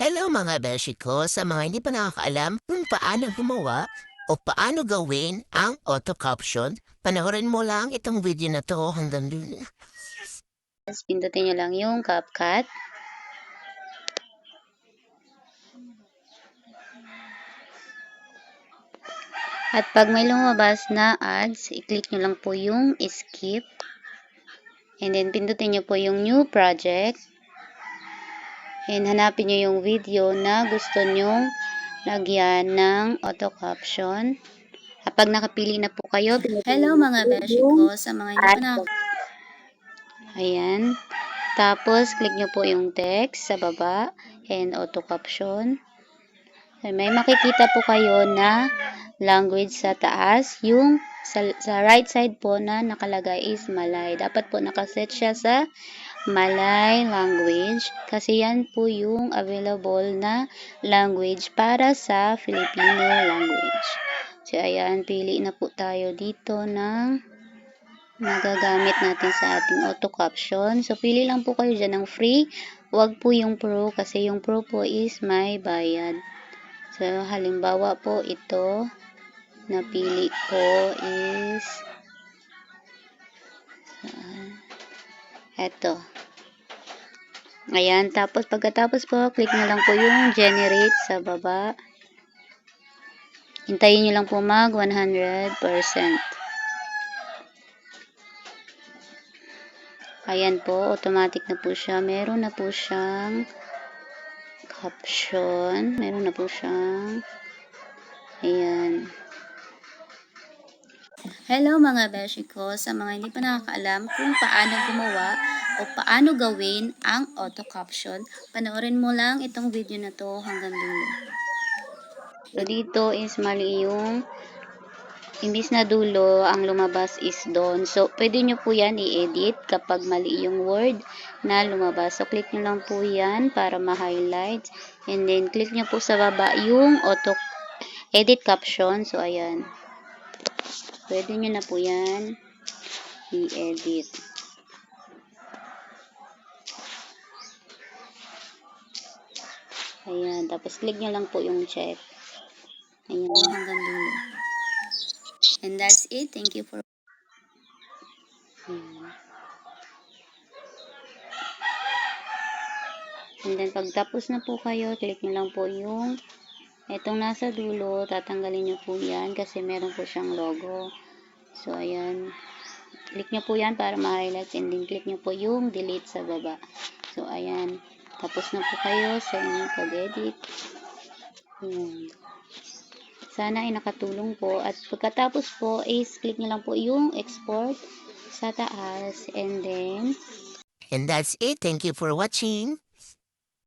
Hello mga beshi ko, sa mga hindi pa nakakaalam kung paano gumawa o paano gawin ang auto caption, panoorin mo lang itong video na to hanggang dulo. Tapos pindutin nyo lang yung CapCut. At pag may lumabas na ads, i-click nyo lang po yung skip. And then pindutin nyo po yung new project. And hanapin nyo yung video na gusto nyong lagyan ng auto caption. Kapag nakapili na po kayo, hello mga beshi ko, sa mga hindi pa na. Ayan. Tapos, click nyo po yung text sa baba and auto caption. May makikita po kayo na language sa taas. Yung sa right side po na nakalagay is Malay. Dapat po nakaset siya sa Malay language kasi yan po yung available na language para sa Filipino language. So, ayan, pili na po tayo dito ng magagamit natin sa ating auto caption. So, pili lang po kayo dyan ng free. Huwag po yung pro kasi yung pro po is may bayad. So, halimbawa po ito, napili ko is eto. Ayan, tapos pagkatapos po, click nyo lang po yung generate sa baba. Hintayin nyo lang po mag 100%. Ayan po, automatic na po siya. Meron na po siyang caption. Meron na po siyang ayan. Hello mga beshi ko, sa mga hindi pa nakakaalam kung paano gumawa o paano gawin ang auto caption, panoorin mo lang itong video na to hanggang dulo. So dito is mali yung imbis na dulo, ang lumabas is doon. So pwede nyo po yan i-edit kapag mali yung word na lumabas. So click nyo lang po yan para ma-highlight. And then click nyo po sa baba yung auto edit caption. So ayan. Pwede nyo na po yan i-edit. Ayan. Tapos click nyo lang po yung check. Ayan. Hanggang dulo. And that's it. Thank you for ayan. And then pagtapos na po kayo, click nyo lang po yung itong nasa dulo. Tatanggalin nyo po yan kasi meron po siyang logo. So ayan. Click nyo po yan para ma-highlight and then click nyo po yung delete sa baba. So ayan. Tapos na po kayo sa inyong pag-edit. Ayan. Sana ay nakatulong po. At pagkatapos po is click nyo lang po yung export sa taas and then And that's it. Thank you for watching.